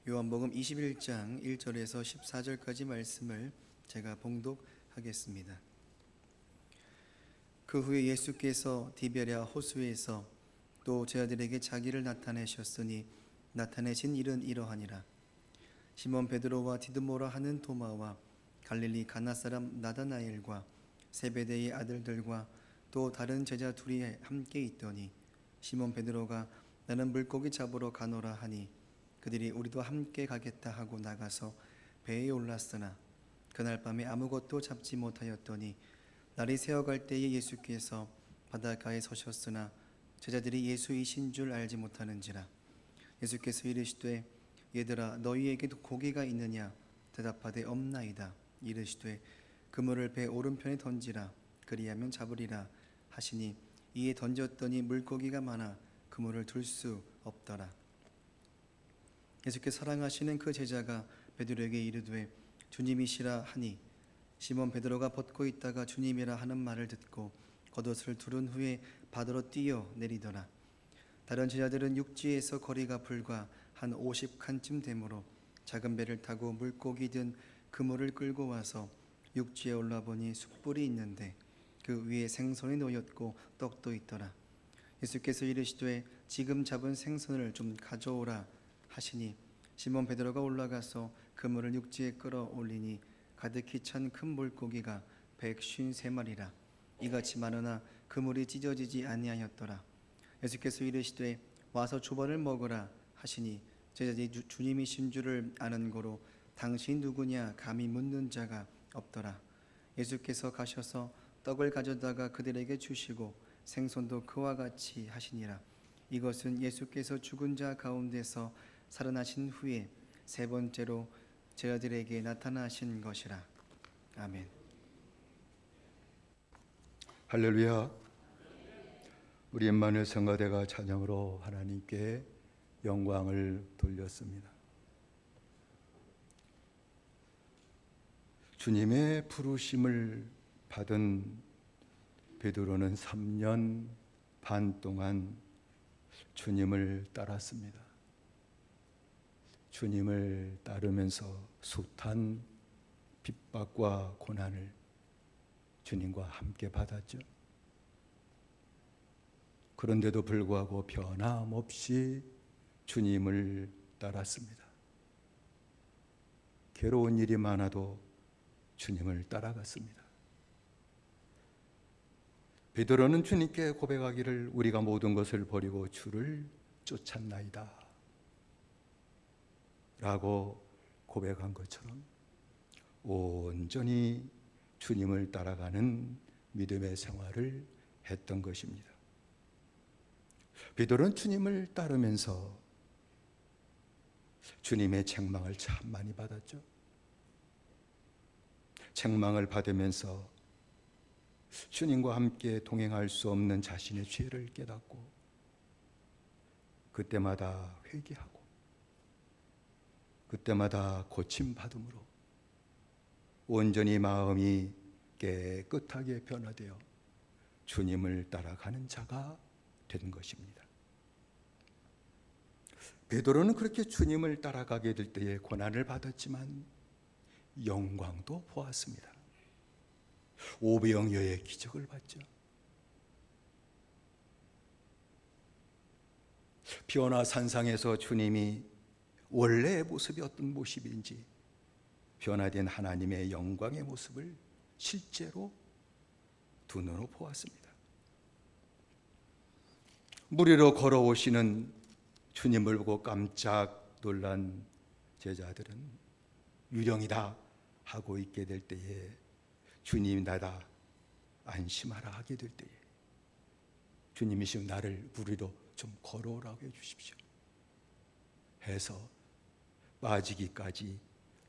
요한복음 21장 1절에서 14절까지 말씀을 제가 봉독하겠습니다. 그 후에 예수께서 디베랴 호수에서 또 제자들에게 자기를 나타내셨으니 나타내신 일은 이러하니라. 시몬 베드로와 디드모라 하는 도마와 갈릴리 가나 사람 나다나엘과 세베대의 아들들과 또 다른 제자 둘이 함께 있더니 시몬 베드로가 나는 물고기 잡으러 가노라 하니 그들이 우리도 함께 가겠다 하고 나가서 배에 올랐으나 그날 밤에 아무것도 잡지 못하였더니 날이 새어갈 때에 예수께서 바닷가에 서셨으나 제자들이 예수이신 줄 알지 못하는지라. 예수께서 이르시되 얘들아 너희에게 고기가 있느냐 대답하되 없나이다. 이르시되 그물을 배 오른편에 던지라 그리하면 잡으리라 하시니 이에 던졌더니 물고기가 많아 그물을 둘 수 없더라. 예수께서 사랑하시는 그 제자가 베드로에게 이르되 주님이시라 하니 시몬 베드로가 벗고 있다가 주님이라 하는 말을 듣고 겉옷을 두른 후에 바다로 뛰어 내리더라. 다른 제자들은 육지에서 거리가 불과 한 50칸쯤 되므로 작은 배를 타고 물고기 든 그물을 끌고 와서 육지에 올라보니 숯불이 있는데 그 위에 생선이 놓였고 떡도 있더라. 예수께서 이르시되 지금 잡은 생선을 좀 가져오라 하시니 시몬 베드로가 올라가서 그물을 육지에 끌어올리니 가득히 찬 큰 물고기가 153마리라. 이같이 많으나 그물이 찢어지지 아니하였더라. 예수께서 이르시되 와서 조반을 먹으라 하시니 제자들이 주님이신 줄을 아는 고로 당신 누구냐 감히 묻는 자가 없더라. 예수께서 가셔서 떡을 가져다가 그들에게 주시고 생선도 그와 같이 하시니라. 이것은 예수께서 죽은 자 가운데서 살아나신 후에 세 번째로 제자들에게 나타나신 것이라. 아멘. 할렐루야. 우리 임마누엘 성가대가 찬양으로 하나님께 영광을 돌렸습니다. 주님의 부르심을 받은 베드로는 3년 반 동안 주님을 따랐습니다. 주님을 따르면서 숱한 핍박과 고난을 주님과 함께 받았죠. 그런데도 불구하고 변함없이 주님을 따랐습니다. 괴로운 일이 많아도 주님을 따라갔습니다. 베드로는 주님께 고백하기를 우리가 모든 것을 버리고 주를 쫓았나이다 라고 고백한 것처럼 온전히 주님을 따라가는 믿음의 생활을 했던 것입니다. 베드로는 주님을 따르면서 주님의 책망을 참 많이 받았죠. 책망을 받으면서 주님과 함께 동행할 수 없는 자신의 죄를 깨닫고 그때마다 회개하고 그때마다 고침받음으로 온전히 마음이 깨끗하게 변화되어 주님을 따라가는 자가 된 것입니다. 베드로는 그렇게 주님을 따라가게 될 때에 고난을 받았지만 영광도 보았습니다. 오병이어의 기적을 봤죠. 변화 산상에서 주님이 원래의 모습이 어떤 모습인지 변화된 하나님의 영광의 모습을 실제로 두 눈으로 보았습니다. 물 위로 걸어오시는 주님을 보고 깜짝 놀란 제자들은 유령이다 하고 있게 될 때에 주님 나다 안심하라 하게 될 때에 주님이시여 나를 물 위로 좀 걸어오라고 해주십시오 해서 빠지기까지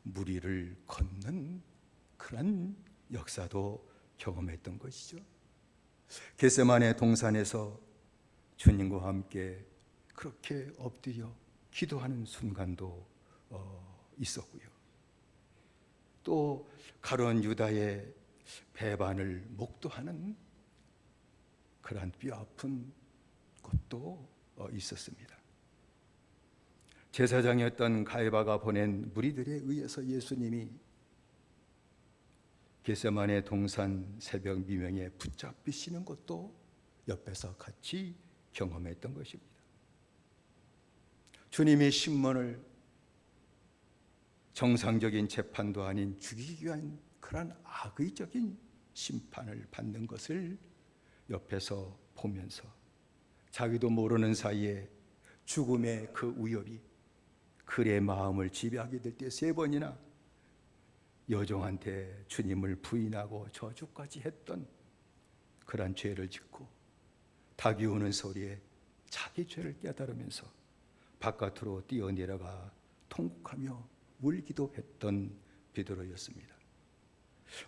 물 위를 걷는 그런 역사도 경험했던 것이죠. 겟세마네 동산에서 주님과 함께 그렇게 엎드려 기도하는 순간도 있었고요. 또 가룟 유다의 배반을 목도하는 그러한 뼈아픈 것도 있었습니다. 제사장이었던 가이바가 보낸 무리들에 의해서 예수님이 겟세마네 동산 새벽 미명에 붙잡히시는 것도 옆에서 같이 경험했던 것입니다. 주님의 신문을 정상적인 재판도 아닌 죽이기 위한 그런 악의적인 심판을 받는 것을 옆에서 보면서 자기도 모르는 사이에 죽음의 그 위협이 그의 마음을 지배하게 될 때 3번이나 여종한테 주님을 부인하고 저주까지 했던 그런 죄를 짓고 닭이 우는 소리에 자기 죄를 깨달으면서 바깥으로 뛰어내려가 통곡하며 울기도 했던 베드로였습니다.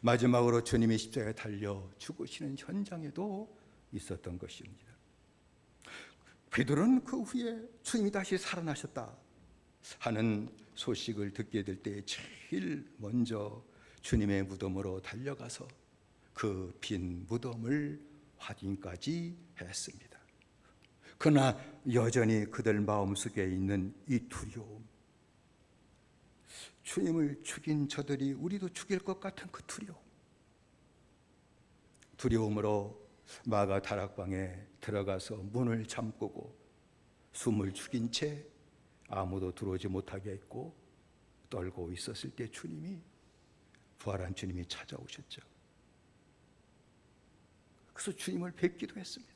마지막으로 주님이 십자가에 달려 죽으시는 현장에도 있었던 것입니다. 베드로는 그 후에 주님이 다시 살아나셨다 하는 소식을 듣게 될 때 제일 먼저 주님의 무덤으로 달려가서 그 빈 무덤을 확인까지 했습니다. 그러나 여전히 그들 마음속에 있는 이 두려움, 주님을 죽인 저들이 우리도 죽일 것 같은 그 두려움으로 마가 다락방에 들어가서 문을 잠그고 숨을 죽인 채 아무도 들어오지 못하게 했고 떨고 있었을 때 부활한 주님이 찾아오셨죠. 그래서 주님을 뵙기도 했습니다.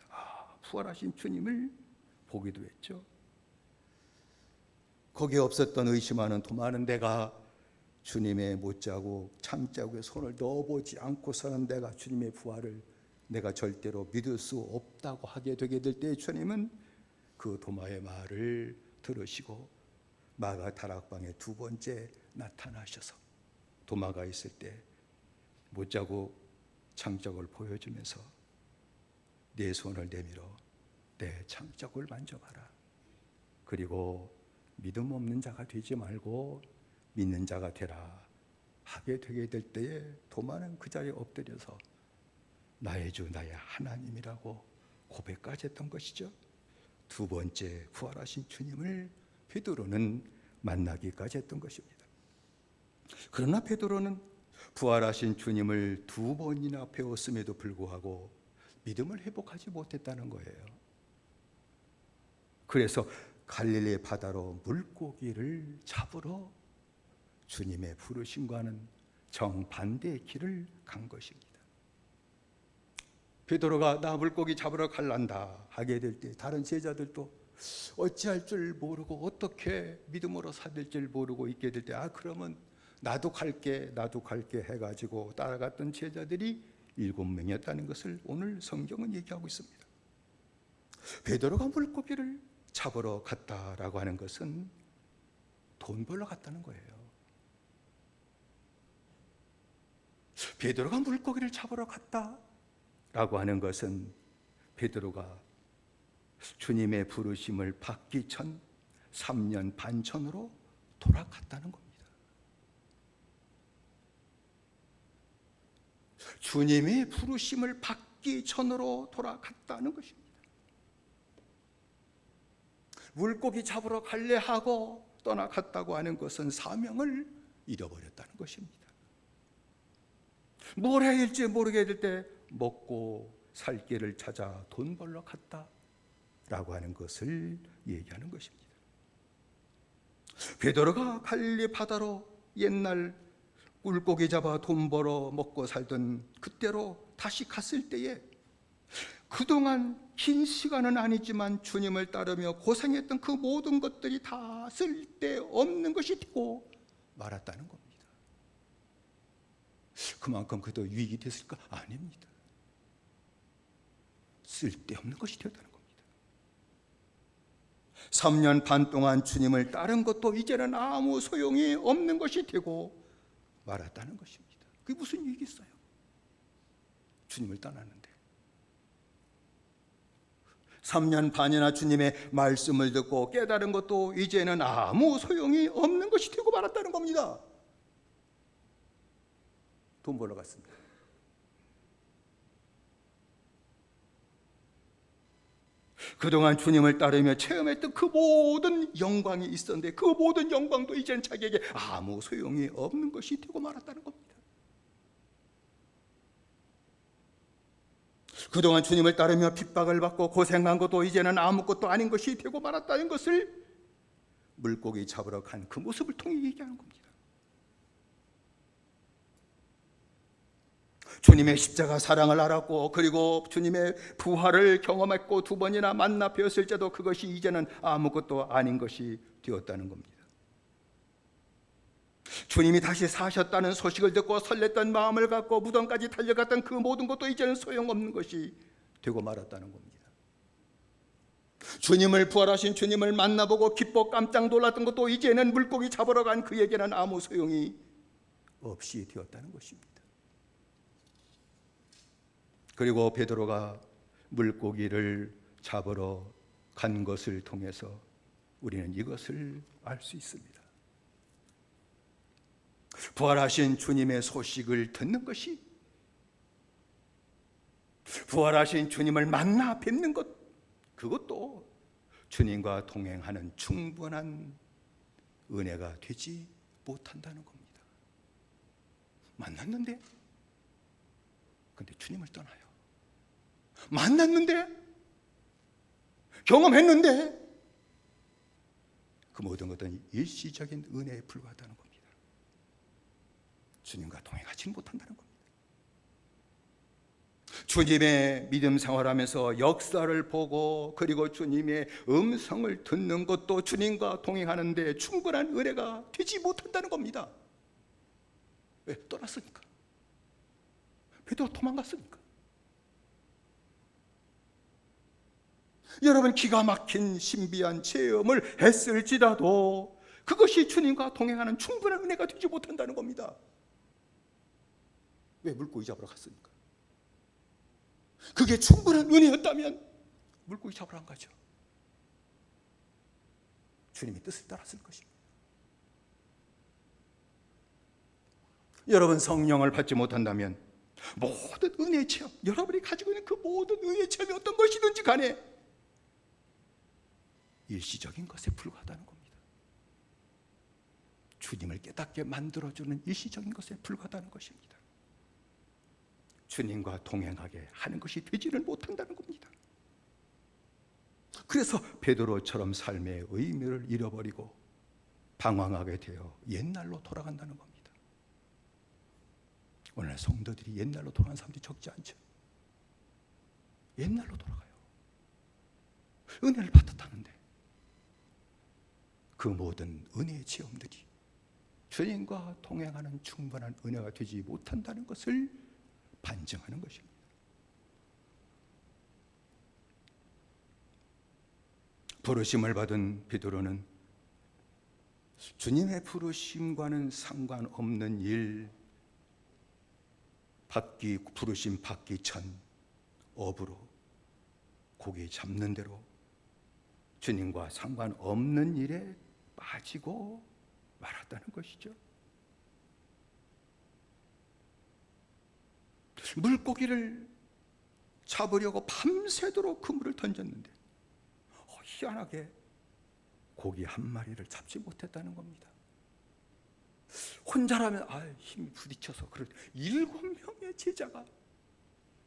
부활하신 주님을 보기도 했죠. 거기에 없었던 의심하는 도마는 내가 주님의 못자국, 창자국에 손을 넣어보지 않고서는 내가 주님의 부활을 내가 절대로 믿을 수 없다고 하게 되게 될 때 주님은 그 도마의 말을 들으시고 마가 다락방에 2번째 나타나셔서 도마가 있을 때 못자국, 창자국을 보여주면서 내 손을 내밀어 내 창자국을 만져봐라. 그리고 믿음 없는 자가 되지 말고 믿는 자가 되라 하게 되게 될 때에 도마는 그 자리에 엎드려서 나의 주 나의 하나님이라고 고백까지 했던 것이죠. 2번째 부활하신 주님을 베드로는 만나기까지 했던 것입니다. 그러나 베드로는 부활하신 주님을 2번이나 배웠음에도 불구하고 믿음을 회복하지 못했다는 거예요. 그래서 갈릴리 바다로 물고기를 잡으러 주님의 부르심과는 정반대의 길을 간 것입니다. 베드로가 나 물고기 잡으러 갈란다 하게 될 때 다른 제자들도 어찌할 줄 모르고 어떻게 믿음으로 사될 줄 모르고 있게 될 때 그러면 나도 갈게 해가지고 따라갔던 제자들이 7명이었다는 것을 오늘 성경은 얘기하고 있습니다. 베드로가 물고기를 잡으러 갔다라고 하는 것은 돈 벌러 갔다는 거예요. 베드로가 물고기를 잡으러 갔다라고 하는 것은 베드로가 주님의 부르심을 받기 전 3년 반 전으로 돌아갔다는 겁니다. 주님의 부르심을 받기 전으로 돌아갔다는 것입니다. 물고기 잡으러 갈래 하고 떠나갔다고 하는 것은 사명을 잃어버렸다는 것입니다. 뭘 해야 할지 모르게 될 때 먹고 살 길을 찾아 돈 벌러 갔다라고 하는 것을 얘기하는 것입니다. 베드로가 갈릴리 바다로 옛날 물고기 잡아 돈 벌어 먹고 살던 그때로 다시 갔을 때에 그동안 긴 시간은 아니지만 주님을 따르며 고생했던 그 모든 것들이 다 쓸데없는 것이 되고 말았다는 겁니다. 그만큼 그도 유익이 됐을까? 아닙니다. 쓸데없는 것이 되었다는 겁니다. 3년 반 동안 주님을 따른 것도 이제는 아무 소용이 없는 것이 되고 말았다는 것입니다. 그게 무슨 유익이 있어요? 주님을 떠났는데 3년 반이나 주님의 말씀을 듣고 깨달은 것도 이제는 아무 소용이 없는 것이 되고 말았다는 겁니다. 돈 벌러 갔습니다. 그동안 주님을 따르며 체험했던 그 모든 영광이 있었는데 그 모든 영광도 이제는 자기에게 아무 소용이 없는 것이 되고 말았다는 겁니다. 그동안 주님을 따르며 핍박을 받고 고생한 것도 이제는 아무것도 아닌 것이 되고 말았다는 것을 물고기 잡으러 간 그 모습을 통해 얘기하는 겁니다. 주님의 십자가 사랑을 알았고 그리고 주님의 부활을 경험했고 두 번이나 만나 뵈었을 때도 그것이 이제는 아무것도 아닌 것이 되었다는 겁니다. 주님이 다시 사셨다는 소식을 듣고 설렜던 마음을 갖고 무덤까지 달려갔던 그 모든 것도 이제는 소용없는 것이 되고 말았다는 겁니다. 주님을 부활하신 주님을 만나보고 기뻐 깜짝 놀랐던 것도 이제는 물고기 잡으러 간 그에게는 아무 소용이 없이 되었다는 것입니다. 그리고 베드로가 물고기를 잡으러 간 것을 통해서 우리는 이것을 알 수 있습니다. 부활하신 주님의 소식을 듣는 것이, 부활하신 주님을 만나 뵙는 것, 그것도 주님과 동행하는 충분한 은혜가 되지 못한다는 겁니다. 만났는데, 근데 주님을 떠나요. 만났는데, 경험했는데, 그 모든 것은 일시적인 은혜에 불과하다는 겁니다. 주님과 동행하지 못한다는 겁니다. 주님의 믿음 생활하면서 역사를 보고 그리고 주님의 음성을 듣는 것도 주님과 동행하는데 충분한 은혜가 되지 못한다는 겁니다. 왜? 떠났으니까. 베드로 도망갔으니까. 여러분, 기가 막힌 신비한 체험을 했을지라도 그것이 주님과 동행하는 충분한 은혜가 되지 못한다는 겁니다. 왜? 물고기 잡으러 갔으니까. 그게 충분한 은혜였다면 물고기 잡으러 안 가죠. 주님의 뜻을 따랐을 것입니다. 여러분, 성령을 받지 못한다면 모든 은혜의 체험, 여러분이 가지고 있는 그 모든 은혜의 체험이 어떤 것이든지 간에 일시적인 것에 불과하다는 겁니다. 주님을 깨닫게 만들어주는 일시적인 것에 불과하다는 것입니다. 주님과 동행하게 하는 것이 되지를 못한다는 겁니다. 그래서 베드로처럼 삶의 의미를 잃어버리고 방황하게 되어 옛날로 돌아간다는 겁니다. 오늘 성도들이 옛날로 돌아가는 사람들이 적지 않죠. 옛날로 돌아가요. 은혜를 받았다는데 그 모든 은혜의 체험들이 주님과 동행하는 충분한 은혜가 되지 못한다는 것을 반증하는 것입니다. 부르심을 받은 베드로는 주님의 부르심과는 상관없는 일, 부르심 받기 전 업으로 고기 잡는 대로 주님과 상관없는 일에 빠지고 말았다는 것이죠. 물고기를 잡으려고 밤새도록 그물을 던졌는데 희한하게 고기 한 마리를 잡지 못했다는 겁니다. 혼자라면 힘이 부딪혀서 그런 7명의 제자가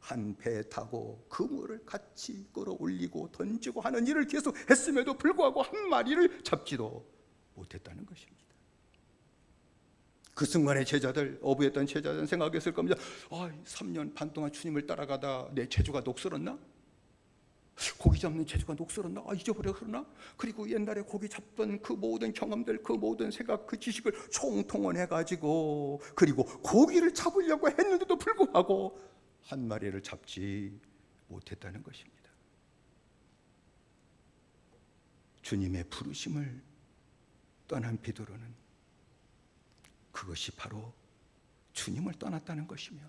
한 배에 타고 그물을 같이 끌어올리고 던지고 하는 일을 계속 했음에도 불구하고 한 마리를 잡지도 못했다는 것입니다. 그 순간에 제자들, 어부했던 제자들은 생각했을 겁니다. 3년 반 동안 주님을 따라가다 내 재주가 녹슬었나? 고기 잡는 재주가 녹슬었나? 잊어버려 그러나? 그리고 옛날에 고기 잡던 그 모든 경험들, 그 모든 생각, 그 지식을 총동원해가지고 그리고 고기를 잡으려고 했는데도 불구하고 한 마리를 잡지 못했다는 것입니다. 주님의 부르심을 떠난 베드로는 그것이 바로 주님을 떠났다는 것이며,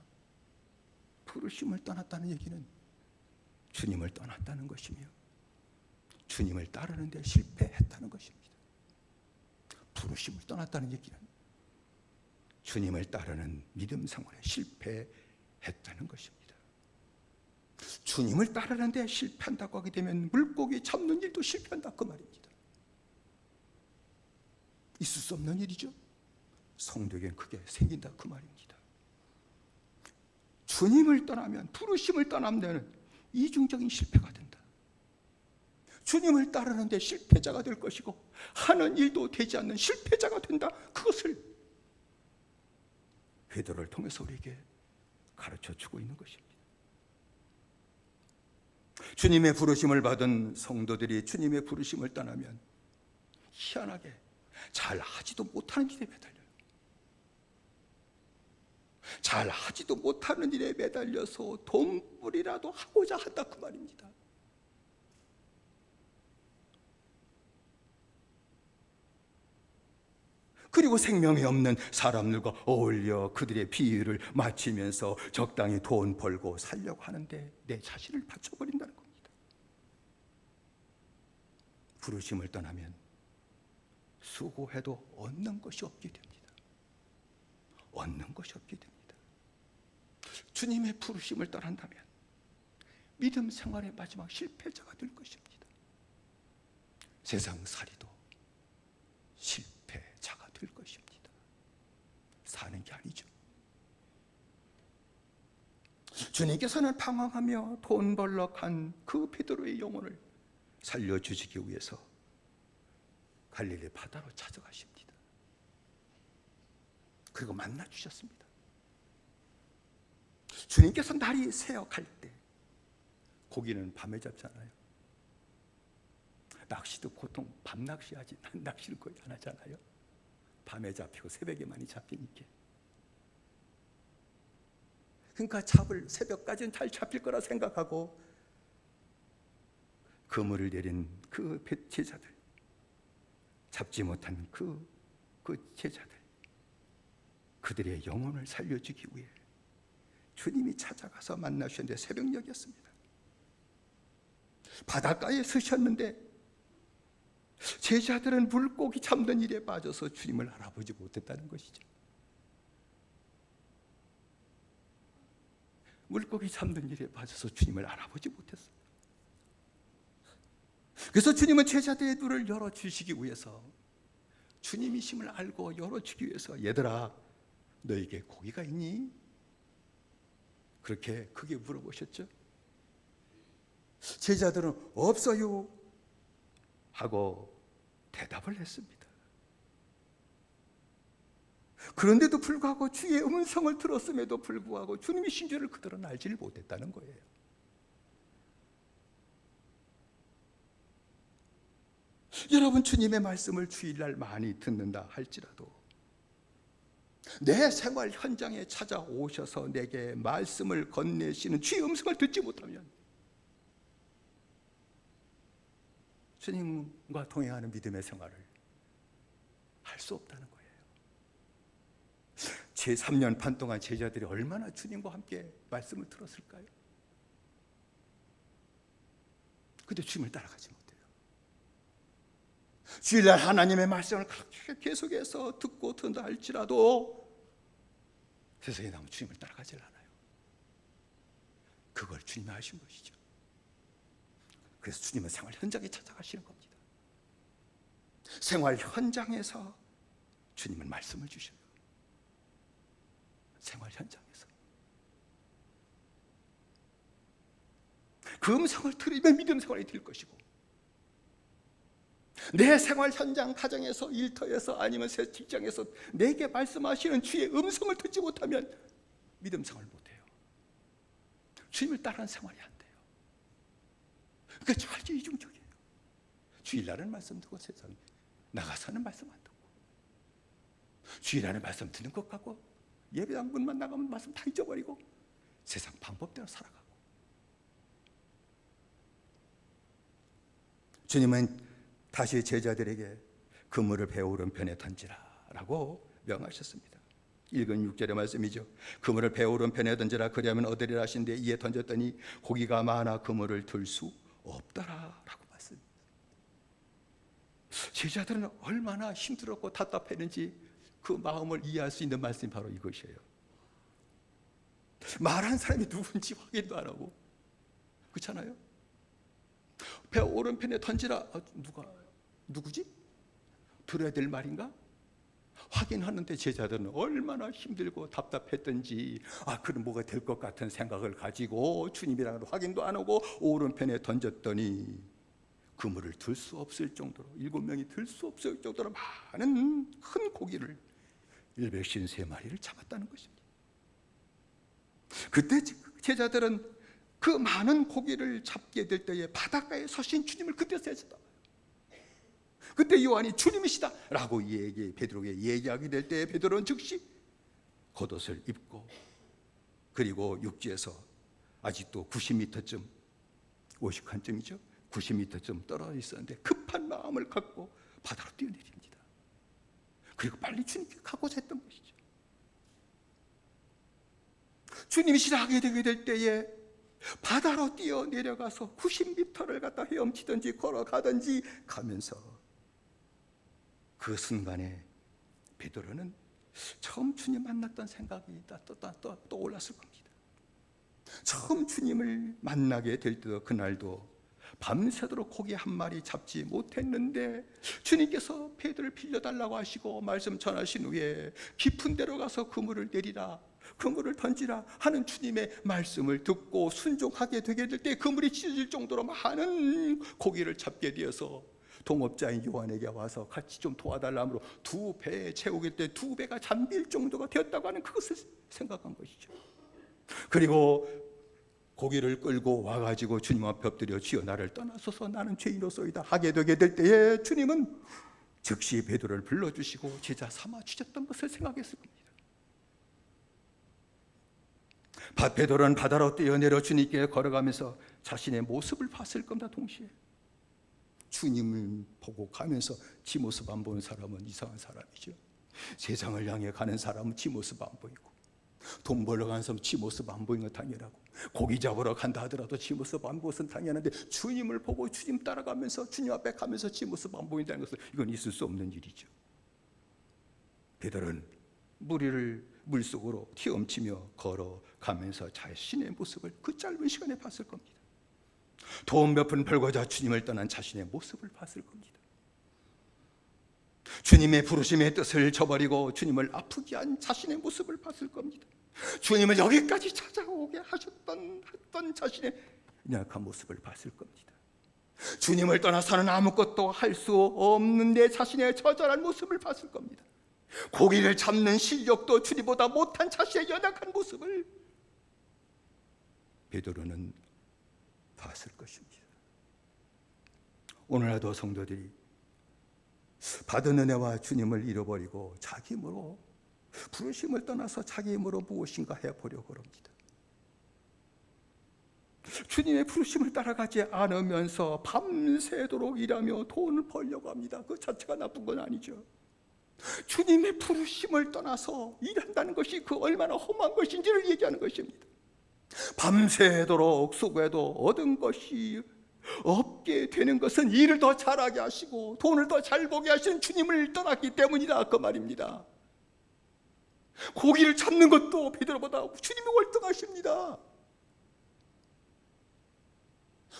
부르심을 떠났다는 얘기는 주님을 떠났다는 것이며 주님을 따르는 데 실패했다는 것입니다. 부르심을 떠났다는 얘기는 주님을 따르는 믿음 생활에 실패했다는 것입니다. 주님을 따르는데 실패한다고 하게 되면 물고기 잡는 일도 실패한다 그 말입니다. 있을 수 없는 일이죠. 성도에겐 그게 생긴다 그 말입니다. 주님을 떠나면, 부르심을 떠나면 이중적인 실패가 된다. 주님을 따르는데 실패자가 될 것이고 하는 일도 되지 않는 실패자가 된다. 그것을 베드로를 통해서 우리에게 가르쳐주고 있는 것입니다. 주님의 부르심을 받은 성도들이 주님의 부르심을 떠나면 희한하게 잘 하지도 못하는 일에 매달려요. 잘 하지도 못하는 일에 매달려서 돈벌이라도 하고자 한다 그 말입니다. 그리고 생명이 없는 사람들과 어울려 그들의 비위를 맞추면서 적당히 돈 벌고 살려고 하는데 내 자신을 바쳐버린다는 겁니다. 부르심을 떠나면 수고해도 얻는 것이 없게 됩니다. 얻는 것이 없게 됩니다. 주님의 부르심을 떠난다면 믿음 생활의 마지막 실패자가 될 것입니다. 세상살이도 실패자가 될 것입니다. 사는 게 아니죠. 주님께서는 방황하며 돈 벌러 간 그 베드로의 영혼을 살려주시기 위해서 갈릴리 바다로 찾아가십니다. 그리고 만나 주셨습니다. 주님께서 날이 새어 갈 때 고기는 밤에 잡잖아요. 낚시도 보통 밤 낚시하지 낮 낚시를 거의 안 하잖아요. 밤에 잡히고 새벽에 많이 잡히니까. 그러니까 새벽까지는 잘 잡힐 거라 생각하고 그물을 내린 그 제자들, 잡지 못한 그 제자들, 그들의 영혼을 살려주기 위해 주님이 찾아가서 만나셨는데 새벽녘이었습니다. 바닷가에 서셨는데 제자들은 물고기 잡는 일에 빠져서 주님을 알아보지 못했다는 것이죠. 물고기 잡는 일에 빠져서 주님을 알아보지 못했어요. 그래서 주님은 제자들의 눈을 열어주시기 위해서, 주님이심을 알고 열어주기 위해서, 얘들아 너에게 고기가 있니? 그렇게 크게 물어보셨죠. 제자들은 없어요 하고 대답을 했습니다. 그런데도 불구하고 주의 음성을 들었음에도 불구하고 주님의 신조를 그들은 알지를 못했다는 거예요. 여러분, 주님의 말씀을 주일날 많이 듣는다 할지라도 내 생활 현장에 찾아오셔서 내게 말씀을 건네시는 주의 음성을 듣지 못하면 주님과 동행하는 믿음의 생활을 할 수 없다는 거예요. 제 3년 반 동안 제자들이 얼마나 주님과 함께 말씀을 들었을까요? 근데 주님을 따라가지 못해요. 주일날 하나님의 말씀을 그렇게 계속해서 듣고 듣는다 할지라도 세상에 나오면 주님을 따라가질 않아요. 그걸 주님이 하신 것이죠. 그래서 주님은 생활 현장에 찾아가시는 겁니다. 생활 현장에서 주님은 말씀을 주셔요. 생활 현장에서 그 음성을 들으면 믿음 생활이 될 것이고, 내 생활 현장, 가정에서, 일터에서, 아니면 새 직장에서 내게 말씀하시는 주의 음성을 듣지 못하면 믿음 생활을 못해요. 주님을 따르는 생활이 안 돼요. 그러니까 잘 이중적이에요. 주일날은 말씀 듣고 세상에 나가서는 말씀 안 듣고, 주일날에 말씀 듣는 것 같고 예배당 문만 나가면 말씀 다 잊어버리고 세상 방법대로 살아가고. 주님은 다시 제자들에게 그물을 배오른 편에 던지라 라고 명하셨습니다. 읽은 6절의 말씀이죠. 그물을 배오른 편에 던지라, 그리하면 얻으리라 하신데 이에 던졌더니 고기가 많아 그물을 들 수 없더라 라고 말씀입니다. 제자들은 얼마나 힘들었고 답답했는지 그 마음을 이해할 수 있는 말씀이 바로 이것이에요. 말한 사람이 누군지 확인도 안 하고 그렇잖아요. 배 오른편에 던지라. 누구지? 들어야 될 말인가? 확인하는데 제자들은 얼마나 힘들고 답답했던지, 그럼 뭐가 될 것 같은 생각을 가지고 주님이라는 확인도 안 하고 오른편에 던졌더니 그물을 들 수 없을 정도로, 7명이 들 수 없을 정도로 많은 큰 고기를 153마리를 잡았다는 것입니다. 그때 제자들은 그 많은 고기를 잡게 될 때에 바닷가에 서신 주님을 그때서 했었다. 그때 요한이 주님이시다 라고 베드로에게 얘기하게 될 때에 베드로는 즉시 겉옷을 입고, 그리고 육지에서 아직도 90m쯤, 50칸쯤이죠, 90m쯤 떨어져 있었는데 급한 마음을 갖고 바다로 뛰어내립니다. 그리고 빨리 주님께 가고자 했던 것이죠. 주님이시라 하게 되게 될 때에 바다로 뛰어내려가서 90m를 갖다 헤엄치든지 걸어가든지 가면서 그 순간에 베드로는 처음 주님 만났던 생각이 떠올랐을 겁니다. 처음 주님을 만나게 될 때도 그날도 밤새도록 고기 한 마리 잡지 못했는데 주님께서 베드로를 빌려달라고 하시고 말씀 전하신 후에 깊은 데로 가서 그물을 내리라, 그물을 던지라 하는 주님의 말씀을 듣고 순종하게 되게 될 때 그물이 찢어질 정도로 많은 고기를 잡게 되어서 동업자인 요한에게 와서 같이 좀 도와달라므로 2배에 채우게 때 2배가 잠길 정도가 되었다고 하는 그것을 생각한 것이죠. 그리고 고기를 끌고 와가지고 주님 앞에 엎드려 주여 나를 떠나소서 나는 죄인으로소이다 하게 되게 될 때에 주님은 즉시 베드로를 불러주시고 제자 삼아 주셨던 것을 생각했을 겁니다. 베드로는 바다로 뛰어내려 주님께 걸어가면서 자신의 모습을 봤을 겁니다. 동시에 주님을 보고 가면서 지 모습 안 보는 사람은 이상한 사람이죠. 세상을 향해 가는 사람은 지 모습 안 보이고, 돈 벌러 가는 사람은 지 모습 안 보이는 건 당연하고, 고기 잡으러 간다 하더라도 지 모습 안 보는 건 당연한데 주님을 보고 주님 따라가면서 주님 앞에 가면서 지 모습 안 보인다는 것은 이건 있을 수 없는 일이죠. 베드로는 물속으로 튀엄치며 걸어가면서 자신의 모습을 그 짧은 시간에 봤을 겁니다. 돈 몇 푼 벌고자 주님을 떠난 자신의 모습을 봤을 겁니다. 주님의 부르심의 뜻을 저버리고 주님을 아프게 한 자신의 모습을 봤을 겁니다. 주님을 여기까지 찾아오게 했던 자신의 연약한 모습을 봤을 겁니다. 주님을 떠나서는 아무것도 할 수 없는 내 자신의 처절한 모습을 봤을 겁니다. 고기를 잡는 실력도 주님보다 못한 자신의 연약한 모습을 베드로는 봤을 것입니다. 오늘날도 성도들이 받은 은혜와 주님을 잃어버리고 자기 힘으로 부르심을 떠나서 자기 힘으로 무엇인가 해보려고 합니다. 주님의 부르심을 따라가지 않으면서 밤새도록 일하며 돈을 벌려고 합니다. 그 자체가 나쁜 건 아니죠. 주님의 부르심을 떠나서 일한다는 것이 그 얼마나 험한 것인지를 얘기하는 것입니다. 밤새도록 수고해도 얻은 것이 없게 되는 것은 일을 더 잘하게 하시고 돈을 더 잘 보게 하시는 주님을 떠났기 때문이다 그 말입니다. 고기를 잡는 것도 베드로보다 주님이 월등하십니다.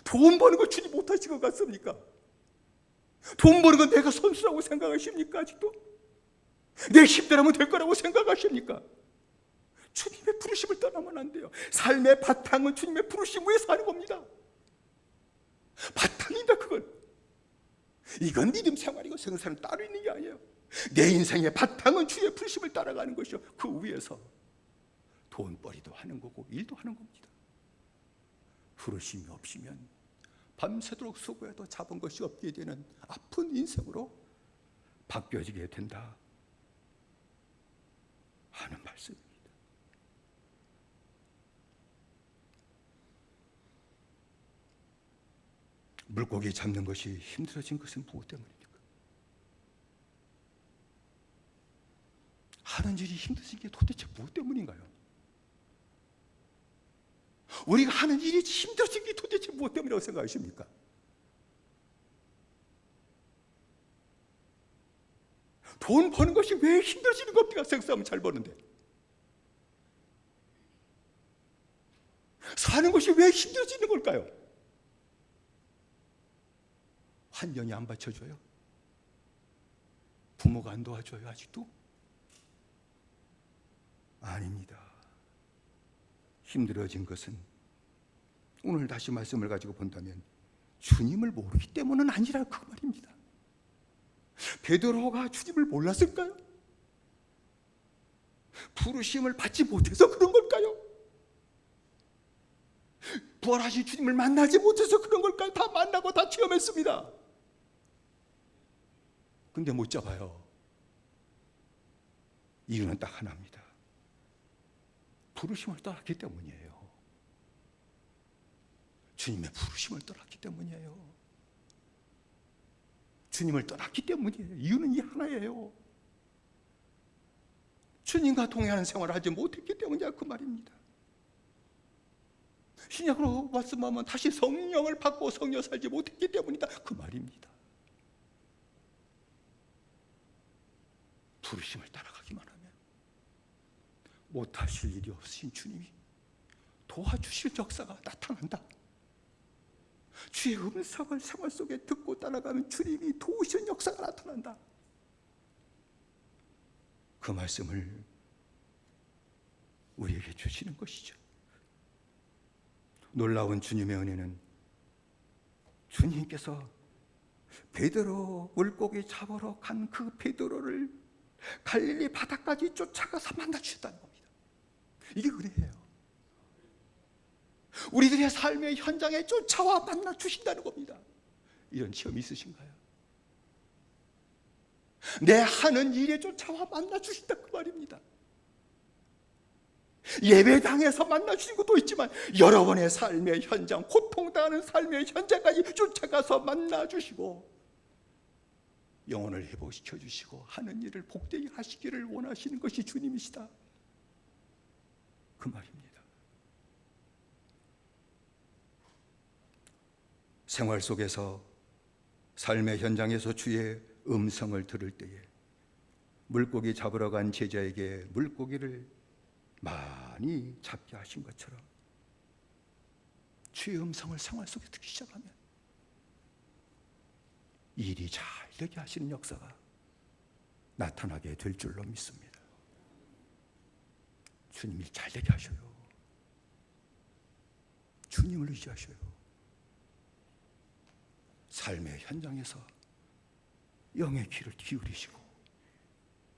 돈 버는 거 주님 못하실 것 같습니까? 돈 버는 건 내가 선수라고 생각하십니까? 아직도? 내 힘대로면 될 거라고 생각하십니까? 주님의 부르심을 떠나면 안 돼요. 삶의 바탕은 주님의 부르심 위에 사는 겁니다. 바탕이다 그건. 이건 믿음 생활이고 생사는 따로 있는 게 아니에요. 내 인생의 바탕은 주의 부르심을 따라가는 것이요, 그 위에서 돈벌이도 하는 거고 일도 하는 겁니다. 부르심이 없으면 밤새도록 수고해도 잡은 것이 없게 되는 아픈 인생으로 바뀌어지게 된다 하는 말씀입니다. 물고기 잡는 것이 힘들어진 것은 무엇 때문입니까? 하는 일이 힘들어진 게 도대체 무엇 때문인가요? 우리가 하는 일이 힘들어진 게 도대체 무엇 때문이라고 생각하십니까? 돈 버는 것이 왜 힘들어지는 겁니까? 생싸움 잘 버는데. 사는 것이 왜 힘들어지는 걸까요? 환경이 안 받쳐줘요? 부모가 안 도와줘요 아직도? 아닙니다. 힘들어진 것은 오늘 다시 말씀을 가지고 본다면 주님을 모르기 때문은 아니라 그 말입니다. 베드로가 주님을 몰랐을까요? 부르심을 받지 못해서 그런 걸까요? 부활하신 주님을 만나지 못해서 그런 걸까요? 다 만나고 다 체험했습니다. 근데 못 잡아요. 이유는 딱 하나입니다. 부르심을 떠났기 때문이에요. 주님의 부르심을 떠났기 때문이에요. 주님을 떠났기 때문이에요. 이유는 이 하나예요. 주님과 동행하는 생활을 하지 못했기 때문이야 그 말입니다. 신약으로 말씀하면 다시 성령을 받고 성령 살지 못했기 때문이다 그 말입니다. 부르심을 따라가기만 하면 못하실 일이 없으신 주님이 도와주실 역사가 나타난다. 주의 음성을 생활 속에 듣고 따라가면 주님이 도우시는 역사가 나타난다. 그 말씀을 우리에게 주시는 것이죠. 놀라운 주님의 은혜는 주님께서 베드로 물고기 잡으러 간 그 베드로를 갈릴리 바다까지 쫓아가서 만나주셨다는 겁니다. 이게 은혜예요. 우리들의 삶의 현장에 쫓아와 만나주신다는 겁니다. 이런 체험이 있으신가요? 내 하는 일에 쫓아와 만나주신다 그 말입니다. 예배당에서 만나주신 것도 있지만 여러분의 삶의 현장, 고통당하는 삶의 현장까지 쫓아가서 만나주시고 영혼을 회복시켜 주시고 하는 일을 복되게 하시기를 원하시는 것이 주님이시다 그 말입니다. 생활 속에서 삶의 현장에서 주의 음성을 들을 때에 물고기 잡으러 간 제자에게 물고기를 많이 잡게 하신 것처럼 주의 음성을 생활 속에 듣기 시작하면 일이 잘 되게 하시는 역사가 나타나게 될 줄로 믿습니다. 주님이 잘 되게 하셔요. 주님을 의지하셔요. 삶의 현장에서 영의 귀를 기울이시고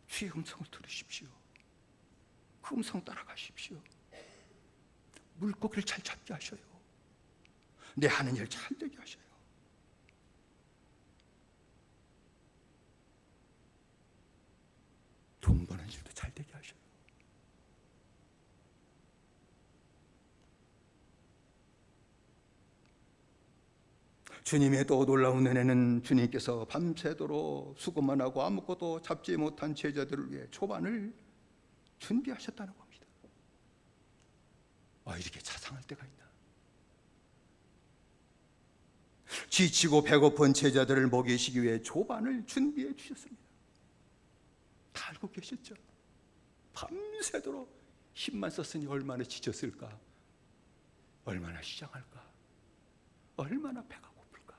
주의 음성을 들으십시오. 그 음성 따라가십시오. 물고기를 잘 잡게 하셔요. 내 하는 일 잘 되게 하셔요. 돈 버는 일도 잘 되게 하셔요. 주님의 또 놀라운 은혜는 주님께서 밤새도록 수고만 하고 아무것도 잡지 못한 제자들을 위해 초반을 준비하셨다는 겁니다. 이렇게 자상할 때가 있나? 지치고 배고픈 제자들을 먹이시기 위해 초반을 준비해 주셨습니다. 다 알고 계셨죠? 밤새도록 힘만 썼으니 얼마나 지쳤을까? 얼마나 시장할까? 얼마나 배가 고플까?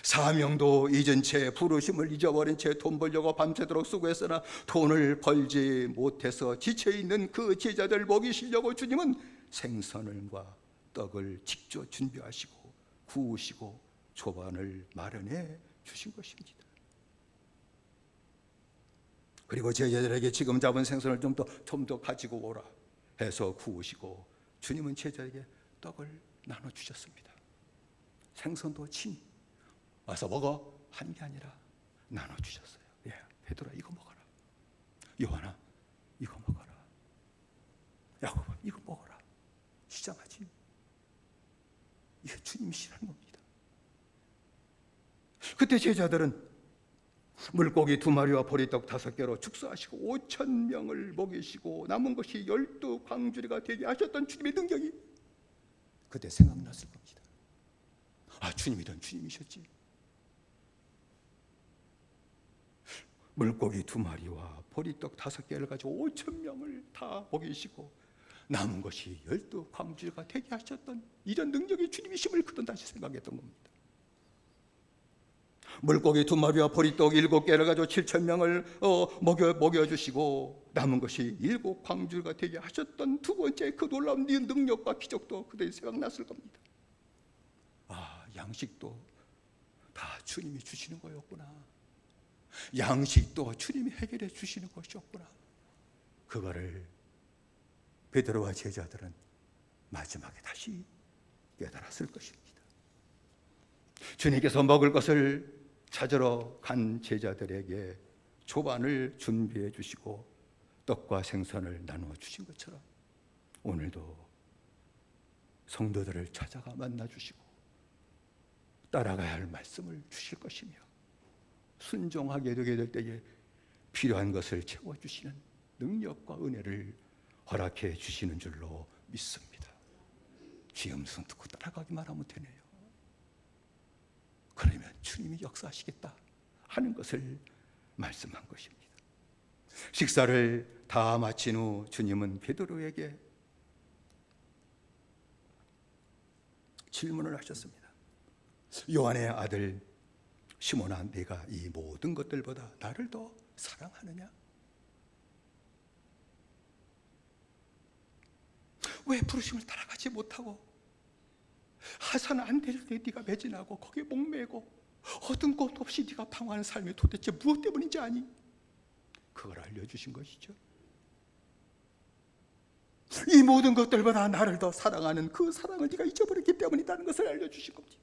사명도 잊은 채 부르심을 잊어버린 채 돈 벌려고 밤새도록 수고했으나 돈을 벌지 못해서 지쳐있는 그 제자들 먹이시려고 주님은 생선과 떡을 직접 준비하시고 구우시고 조반을 마련해 주신 것입니다. 그리고 제자들에게 지금 잡은 생선을 좀 더 가지고 오라 해서 구우시고 주님은 제자에게 떡을 나눠주셨습니다. 생선도 친히 와서 먹어 한 게 아니라 나눠주셨어요. 베드로야 이거 먹어라. 요한아 이거 먹어라. 야곱아 이거 먹어라. 시장하지. 이게 주님이시라는 겁니다. 그때 제자들은 물고기 2마리와 보리떡 5개로 축사하시고 5,000명을 먹이시고 남은 것이 12광주리가 되게 하셨던 주님의 능력이 그때 생각났을 겁니다. 주님이던 주님이셨지. 물고기 2마리와 보리떡 5개를 가지고 5,000명을 다 먹이시고 남은 것이 12광주리가 되게 하셨던 이런 능력이 주님이심을 그때 다시 생각했던 겁니다. 물고기 2마리와 보리떡 7개를 가지고 7,000명을 먹여주시고 남은 것이 7광주가 되게 하셨던 두 번째 그 놀라운 능력과 기적도 그들이 생각났을 겁니다. 아, 양식도 다 주님이 주시는 거였구나. 양식도 주님이 해결해 주시는 것이었구나. 그거를 베드로와 제자들은 마지막에 다시 깨달았을 것입니다. 주님께서 먹을 것을 찾으러 간 제자들에게 조반을 준비해 주시고 떡과 생선을 나누어 주신 것처럼 오늘도 성도들을 찾아가 만나 주시고 따라가야 할 말씀을 주실 것이며 순종하게 되게 될 때에 필요한 것을 채워주시는 능력과 은혜를 허락해 주시는 줄로 믿습니다. 주의 음성 듣고 따라가기만 하면 되네요. 그러면 주님이 역사하시겠다 하는 것을 말씀한 것입니다. 식사를 다 마친 후 주님은 베드로에게 질문을 하셨습니다. 요한의 아들 시몬아, 네가 이 모든 것들보다 나를 더 사랑하느냐? 왜 부르심을 따라가지 못하고 하산 안 될 때 네가 매진하고 거기에 목매고 얻은 것 없이 네가 방황하는 삶이 도대체 무엇 때문인지 아니? 그걸 알려주신 것이죠. 이 모든 것들보다 나를 더 사랑하는 그 사랑을 네가 잊어버렸기 때문이라는 것을 알려주신 겁니다.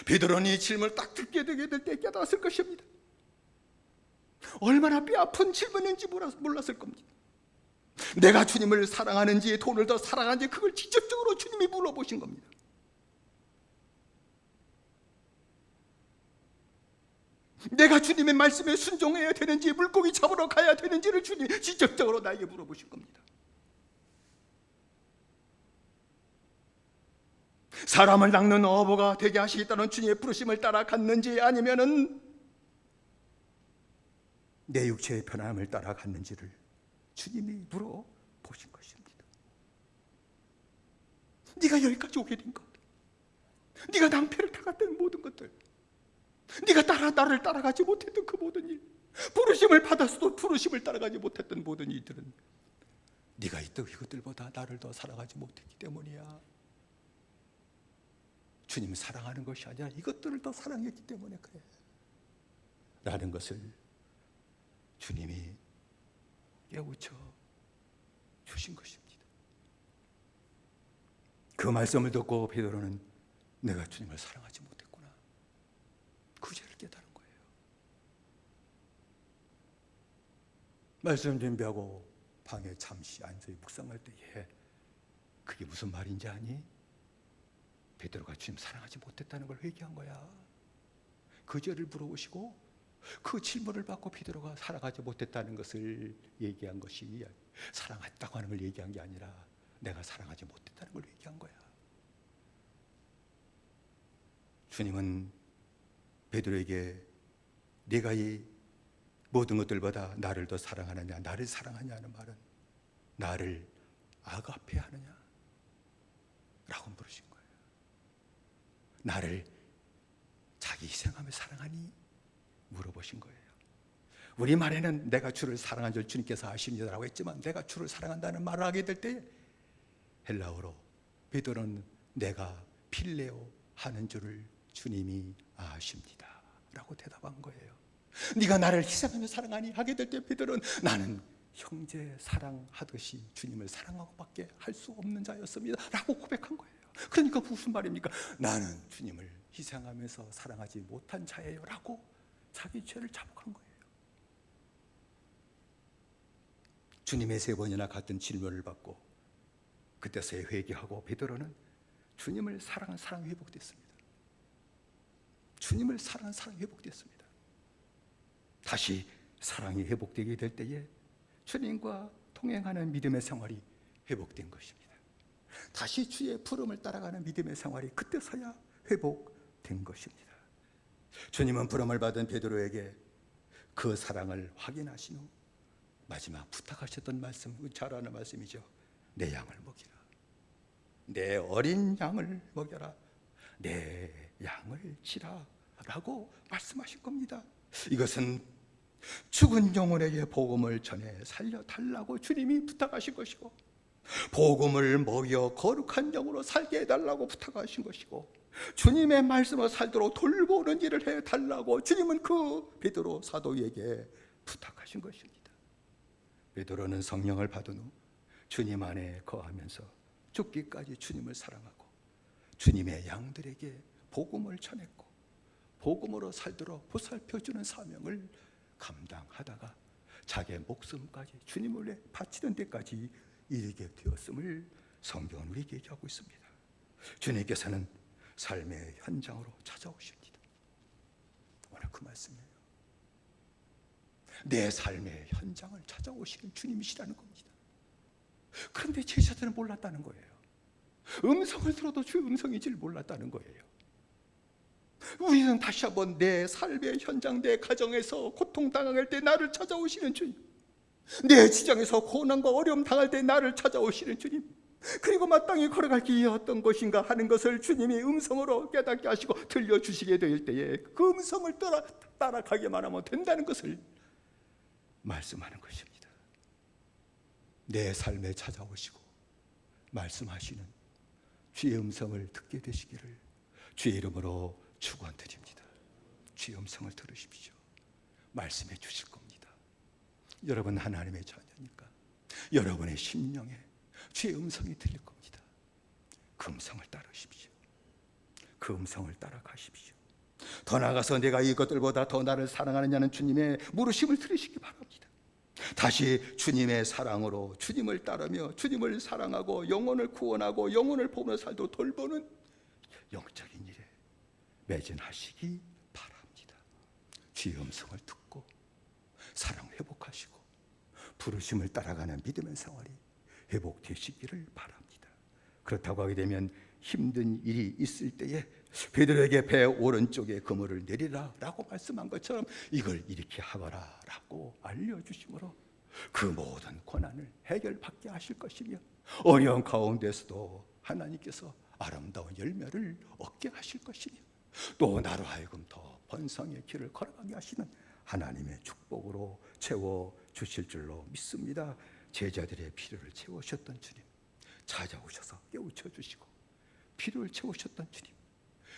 베드로는 이 질문을 딱 듣게 되게 될 때 깨달았을 것입니다. 얼마나 뼈아픈 질문인지 몰랐을 겁니다. 내가 주님을 사랑하는지 돈을 더 사랑하는지 그걸 직접적으로 주님이 물어보신 겁니다. 내가 주님의 말씀에 순종해야 되는지 물고기 잡으러 가야 되는지를 주님이 직접적으로 나에게 물어보신 겁니다. 사람을 낚는 어부가 되게 하시겠다는 주님의 부르심을 따라갔는지 아니면은 내 육체의 편함을 따라갔는지를 주님이 물어보신 것입니다. 네가 여기까지 오게 된 것, 네가 낭패를 당했던 모든 것들, 네가 나를 따라가지 못했던 그 모든 일, 부르심을 받았어도 부르심을 따라가지 못했던 모든 일들은 네가 이것들보다 나를 더 사랑하지 못했기 때문이야. 주님을 사랑하는 것이 아니라 이것들을 더 사랑했기 때문에 그래 라는 것을 주님이 깨우쳐 주신 것입니다. 그 말씀을 듣고 베드로는 내가 주님을 사랑하지 못했구나, 그 죄를 깨달은 거예요. 말씀 준비하고 방에 잠시 앉아 묵상할 때에 그게 무슨 말인지 아니? 베드로가 주님 사랑하지 못했다는 걸 회개한 거야. 그 죄를 물어보시고 그 질문을 받고 베드로가 사랑하지 못했다는 것을 얘기한 것이 사랑했다고 하는 걸 얘기한 게 아니라 내가 사랑하지 못했다는 걸 얘기한 거야. 주님은 베드로에게 네가 이 모든 것들보다 나를 더 사랑하느냐, 나를 사랑하냐 하는 말은 나를 아가페 하느냐 라고 물으신 거예요. 나를 자기 희생하며 사랑하니? 물어보신 거예요. 우리말에는 내가 주를 사랑한 줄 주님께서 아십니다라고 했지만 내가 주를 사랑한다는 말을 하게 될 때 헬라어로 베드로는 내가 필레오 하는 줄을 주님이 아십니다 라고 대답한 거예요. 네가 나를 희생하며 사랑하니 하게 될 때 베드로는 나는 형제 사랑하듯이 주님을 사랑하고 밖에 할 수 없는 자였습니다 라고 고백한 거예요. 그러니까 무슨 말입니까? 나는 주님을 희생하면서 사랑하지 못한 자예요 라고 자기 죄를 자복한 거예요. 주님의 3번이나 같은 질문을 받고 그때서야 회개하고 베드로는 주님을 사랑한 사랑이 회복됐습니다. 주님을 사랑한 사랑이 회복됐습니다. 다시 사랑이 회복되게 될 때에 주님과 동행하는 믿음의 생활이 회복된 것입니다. 다시 주의 부름을 따라가는 믿음의 생활이 그때서야 회복된 것입니다. 주님은 부름을 받은 베드로에게 그 사랑을 확인하신 후 마지막 부탁하셨던 말씀, 잘 아는 말씀이죠. 내 양을 먹이라, 내 어린 양을 먹여라, 내 양을 치라라고 말씀하신 겁니다. 이것은 죽은 영혼에게 복음을 전해 살려달라고 주님이 부탁하신 것이고, 복음을 먹여 거룩한 영으로 살게 해달라고 부탁하신 것이고, 주님의 말씀으로 살도록 돌보는 일을 해달라고 주님은 그 베드로 사도에게 부탁하신 것입니다. 베드로는 성령을 받은 후 주님 안에 거하면서 죽기까지 주님을 사랑하고 주님의 양들에게 복음을 전했고, 복음으로 살도록 보살펴주는 사명을 감당하다가 자기의 목숨까지 주님을 위해 바치는 데까지 이르게 되었음을 성경은 우리에게 얘기하고 있습니다. 주님께서는 삶의 현장으로 찾아오십니다. 오늘 그 말씀이에요. 내 삶의 현장을 찾아오시는 주님이시라는 겁니다. 그런데 제자들은 몰랐다는 거예요. 음성을 들어도 주의 음성인지를 몰랐다는 거예요. 우리는 다시 한번 내 삶의 현장, 내 가정에서 고통당할 때 나를 찾아오시는 주님, 내 직장에서 고난과 어려움 당할 때 나를 찾아오시는 주님, 그리고 마땅히 걸어갈 길이 어떤 것인가 하는 것을 주님이 음성으로 깨닫게 하시고 들려주시게 될 때에 그 음성을 따라가기만 하면 된다는 것을 말씀하는 것입니다. 내 삶에 찾아오시고 말씀하시는 주의 음성을 듣게 되시기를 주의 이름으로 축원드립니다. 주의 음성을 들으십시오. 말씀해 주실 겁니다. 여러분 하나님의 자녀니까 여러분의 심령에 주의 음성이 들릴 겁니다. 그 음성을 따르십시오. 그 음성을 따라가십시오. 더 나아가서 내가 이것들보다 더 나를 사랑하느냐는 주님의 물으심을 들으시기 바랍니다. 다시 주님의 사랑으로 주님을 따르며 주님을 사랑하고 영혼을 구원하고 영혼을 보며 살도록 돌보는 영적인 일에 매진하시기 바랍니다. 주의 음성을 듣고 사랑을 회복하시고 부르심을 따라가는 믿음의 생활이 회복되시기를 바랍니다. 그렇다고 하게 되면 힘든 일이 있을 때에 베드로에게 배 오른쪽에 그물을 내리라 라고 말씀한 것처럼 이걸 이렇게 하거라 라고 알려주심으로 그 모든 고난을 해결받게 하실 것이며, 어려운 가운데서도 하나님께서 아름다운 열매를 얻게 하실 것이며, 또 나로 하여금 더 번성의 길을 걸어가게 하시는 하나님의 축복으로 채워주실 줄로 믿습니다. 제자들의 필요를 채우셨던 주님, 찾아오셔서 깨우쳐주시고 필요를 채우셨던 주님,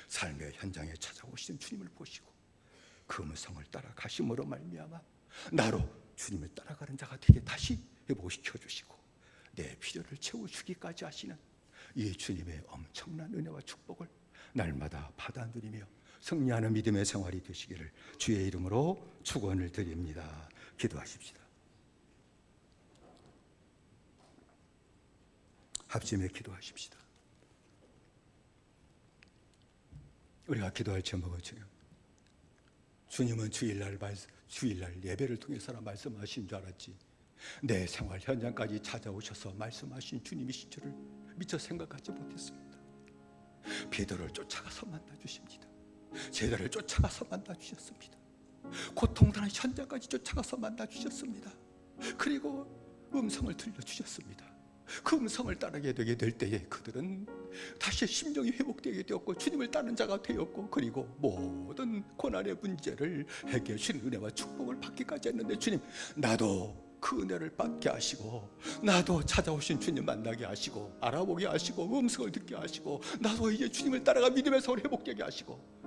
삶의 현장에 찾아오시는 주님을 보시고 그 음성을 따라가심으로 말미암아 나로 주님을 따라가는 자가 되게 다시 회복시켜 주시고 내 필요를 채워주기까지 하시는 이 주님의 엄청난 은혜와 축복을 날마다 받아 누리며 승리하는 믿음의 생활이 되시기를 주의 이름으로 축원을 드립니다. 기도하십시다. 합심에 기도하십시다. 우리가 기도할 제목은 주님은 주일날 예배를 통해서나 말씀하신 줄 알았지, 내 생활 현장까지 찾아오셔서 말씀하신 주님이신 줄을 미처 생각하지 못했습니다. 베드로를 쫓아가서 만나주십니다. 제자를 쫓아가서 만나주셨습니다. 고통당하는 현장까지 쫓아가서 만나주셨습니다. 그리고 음성을 들려주셨습니다. 그 음성을 따르게 되게 될 때에 그들은 다시 심령이 회복되게 되었고 주님을 따르는 자가 되었고, 그리고 모든 고난의 문제를 해결해 주신 은혜와 축복을 받기까지 했는데, 주님 나도 그 은혜를 받게 하시고 나도 찾아오신 주님 만나게 하시고 알아보게 하시고 음성을 듣게 하시고 나도 이제 주님을 따라가 믿음의 생활을 회복되게 하시고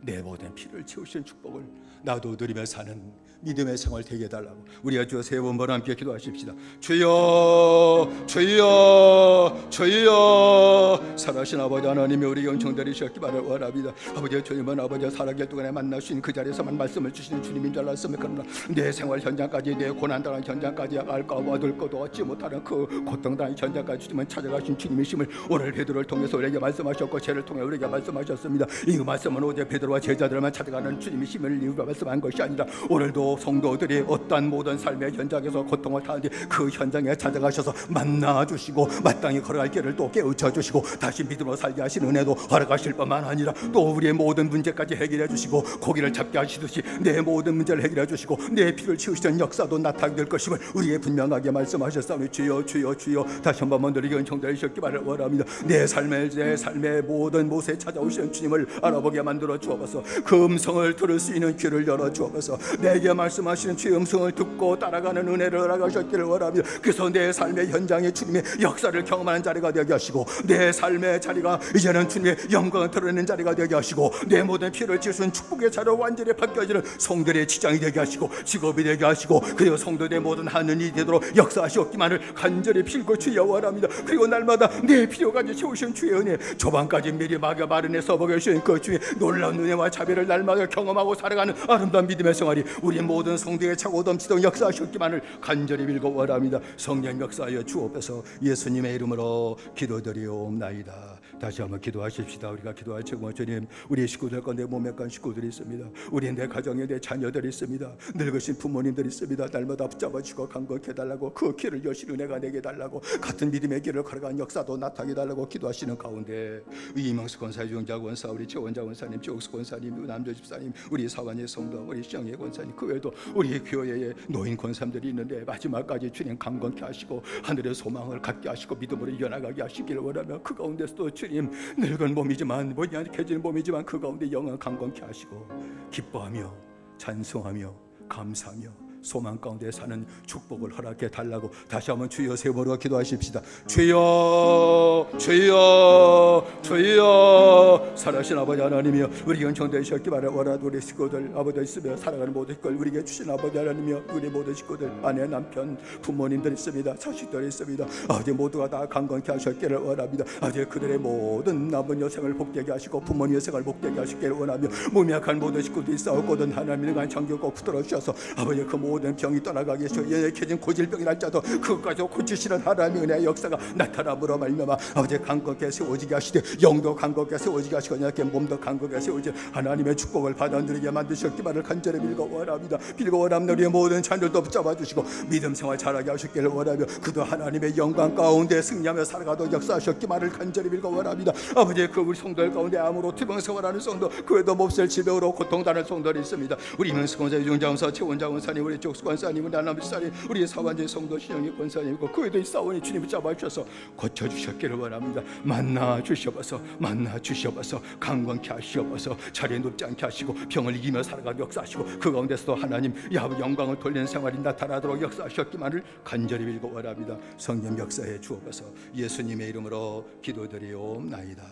내 모든 필요를 채우시는 축복을 나도 누리며 사는 믿음의 생활 되게 해달라고 우리가 주여 세 번 함께 기도하십시다. 주여 주여 주여, 살아신 아버지 하나님이 우리 영청들이셨기 바를 원합니다. 아버지 주님은 아버지 살아계 동안에 만나신 그 자리에서만 말씀을 주시는 주님인 줄 알았으면, 그러나 내 생활 현장까지 내 고난당한 현장까지 알까 얻을 것도 얻지 못하는 그 고통당한 현장까지 주님은 찾아가신 주님이심을 오늘 베드로를 통해서 우리에게 말씀하셨고 죄를 통해 우리에게 말씀하셨습니다. 이 말씀은 어제 베드로와 베드로와 제자들만 찾아가는 주님의 힘을 이유가 말씀한 것이 아니라 오늘도 성도들이 어떠한 모든 삶의 현장에서 고통을 타는데 그 현장에 찾아가셔서 만나주시고 마땅히 걸어갈 길을 또 깨우쳐주시고 다시 믿음으로 살게 하신 은혜도 허락하실 뿐만 아니라 또 우리의 모든 문제까지 해결해 주시고 고기를 잡게 하시듯이 내 모든 문제를 해결해 주시고 내 피를 치우시는 역사도 나타나게 될 것임을 우리에게 분명하게 말씀하셨사오니 주여 주여 주여 다시 한번 먼저에게 은총되셨기 바를 원합니다. 내 삶의 모든 곳에 찾아오시는 주님을 알아보게 만들어 주옵소서. 그 음성을 들을 수 있는 귀를 열어 주옵소서. 내게 말씀하시는 주의 음성을 듣고 따라가는 은혜를 허락하셨기를 원합니다. 그래서 내 삶의 현장에 주님의 역사를 경험하는 자리가 되게 하시고 내 삶의 자리가 이제는 주님의 영광을 드러내는 자리가 되게 하시고 내 모든 피를 치우신 축복의 자리로 완전히 바뀌어지는 성들의 지장이 되게 하시고 직업이 되게 하시고 그리고 성도들의 모든 하는 일이 되도록 역사하시옵기만을 간절히 빌고 주여 원합니다. 그리고 날마다 내 필요까지 채우시는 주의 은혜 조반까지 미리 막여 마련해 서버계시는 그 주의 놀라운 은혜와 자비를 날마다 경험하고 살아가는 아름다운 믿음의 생활이 우리 모든 성도의 차고 넘치도록 역사하시옵기만을 간절히 빌고 원합니다. 성령 역사하여 주옵소서. 예수님의 이름으로 기도드리옵나이다. 다시 한번 기도하십시다. 우리가 기도할 최고 주님, 우리 식구들 가운데 몸에 간 식구들이 있습니다. 우리 내 가정에 내 자녀들이 있습니다. 늙으신 부모님들이 있습니다. 날마다 붙잡아주고 간곡히 해달라고 그 길을 여신 은혜가 내게 달라고 같은 믿음의 길을 걸어간 역사도 나타나게 달라고 기도하시는 가운데 이명수 권사, 유정자 권사, 우리 최원자 권사님, 최옥수 권사님, 남조 집사님, 우리 사관의 성도, 우리 시영의 권사님, 그 외에도 우리 교회에 노인 권사님들이 있는데 마지막까지 주님 강건케 하시고 하늘의 소망을 갖게 하시고 믿음으로 이어나가게 하시기를 원하며 그 가운데서도 주님 늙은 몸이지만 약해지는 몸이지만 그 가운데 영원 강건케 하시고 기뻐하며 찬송하며 감사하며 소망 가운데 사는 축복을 허락해 달라고 다시 한번 주여 세번으로 기도하십시다. 주여 주여 주여. 살아신 아버지 하나님이여, 우리 은총 되셨기 바라. 원하는 우리 식구들 아버지 있으며 살아가는 모든 걸 우리에게 주신 아버지 하나님이여, 우리 모든 식구들 아내 남편 부모님들 있습니다. 자식들 있습니다. 아버지 모두가 다 강건케 하셨기를 원합니다. 아버지 그들의 모든 남은 여생을 복되게 하시고 부모님 여생을 복되게 하시기를 원하며 몸이 약한 모든 식구들이 싸웠거든 하나님의 간 장교 꼭 붙들어 주셔서 아버지 그 모든 병이 떠나가게 하시고 연약해진 고질병이 날짜도 그것까지 고치시는 하나님의 은혜의 역사가 나타남으로 말미암아 아버지 강건케 세워지게 하시되 영도 강건케 세워지게 하시고 연약한 몸도 강건케 세워지 하나님의 축복을 받아들이게 만드셨기만을 간절히 빌고 원합니다. 빌고 원합니다. 우리의 모든 자녀도 붙잡아 주시고 믿음 생활 잘하게 하셨기를 원하며 그도 하나님의 영광 가운데 승리하며 살아가도록 역사하셨기만을 간절히 빌고 원합니다. 아버지 그 우리 성도들 가운데 암으로 투병 생활하는 성도, 그 외에도 몹쓸 질병으로 고통당하는 성도들이 있습니다. 우리 이명수 권사, 유정자 권사, 최원자 권사님, 우리 족수 권사님, 우리 남주 사님, 우리 사반제 성도 신영희 권사님이고 그 외에도 싸우니 주님 붙잡아주셔서 고쳐주셨기를 원합니다. 만나 주시옵소서. 만나 주시옵소서. 강건케 하시옵소서. 자리에 눕지 않게 하시고 병을 이기며 살아가게 역사하시고 그 가운데서도 하나님 영광을 돌리는 생활이 나타나도록 역사하셨기만을 간절히 빌고 원합니다. 성령 역사해 주옵소서. 예수님의 이름으로 기도드리옵나이다.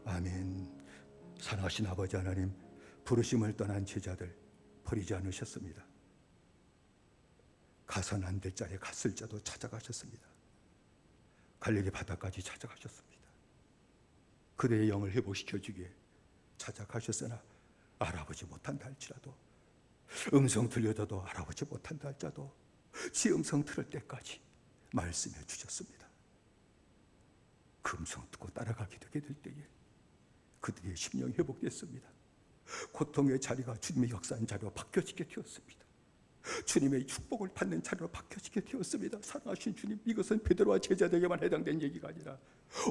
아멘. 사랑하신 아버지 하나님, 부르심을 떠난 제자들 버리지 않으셨습니다. 가선 안 될 자리에 갔을 자도 찾아가셨습니다. 갈릴리 바다까지 찾아가셨습니다. 그대의 영을 회복시켜주기에 찾아가셨으나 알아보지 못한다 할지라도, 음성 들려도 알아보지 못한다 할지라도 지 음성 들을 때까지 말씀해 주셨습니다. 그 음성 듣고 따라가게 되게 될 때에 그들의 심령이 회복됐습니다. 고통의 자리가 주님의 역사한 자리로 바뀌어지게 되었습니다. 주님의 축복을 받는 자리로 바뀌어지게 되었습니다. 사랑하신 주님, 이것은 베드로와 제자들에게만 해당된 얘기가 아니라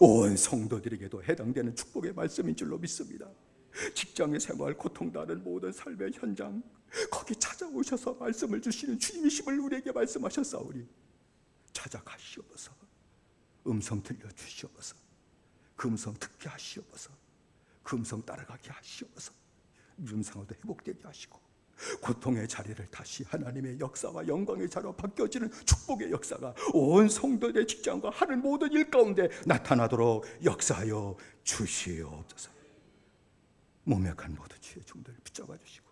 온 성도들에게도 해당되는 축복의 말씀인 줄로 믿습니다. 직장의 생활, 고통당하는 모든 삶의 현장, 거기 찾아오셔서 말씀을 주시는 주님이심을 우리에게 말씀하셨사오니 찾아가시옵소서. 음성 들려주시옵소서. 그 음성 듣게 하시옵소서. 그 음성 따라가게 하시옵소서. 음성으로 회복되게 하시고 고통의 자리를 다시 하나님의 역사와 영광의 자리로 바뀌어지는 축복의 역사가 온 성도들의 직장과 하는 모든 일 가운데 나타나도록 역사하여 주시옵소서. 몸에 간 모든 주의 종들을 붙잡아 주시고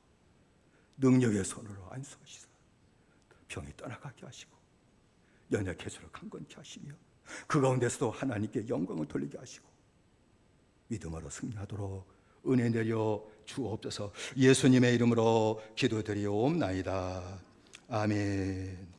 능력의 손으로 안수하시사 병이 떠나가게 하시고 연약해서로 강건케 하시며 그 가운데서도 하나님께 영광을 돌리게 하시고 믿음으로 승리하도록 은혜 내려 주옵소서. 예수님의 이름으로 기도드리옵나이다. 아멘.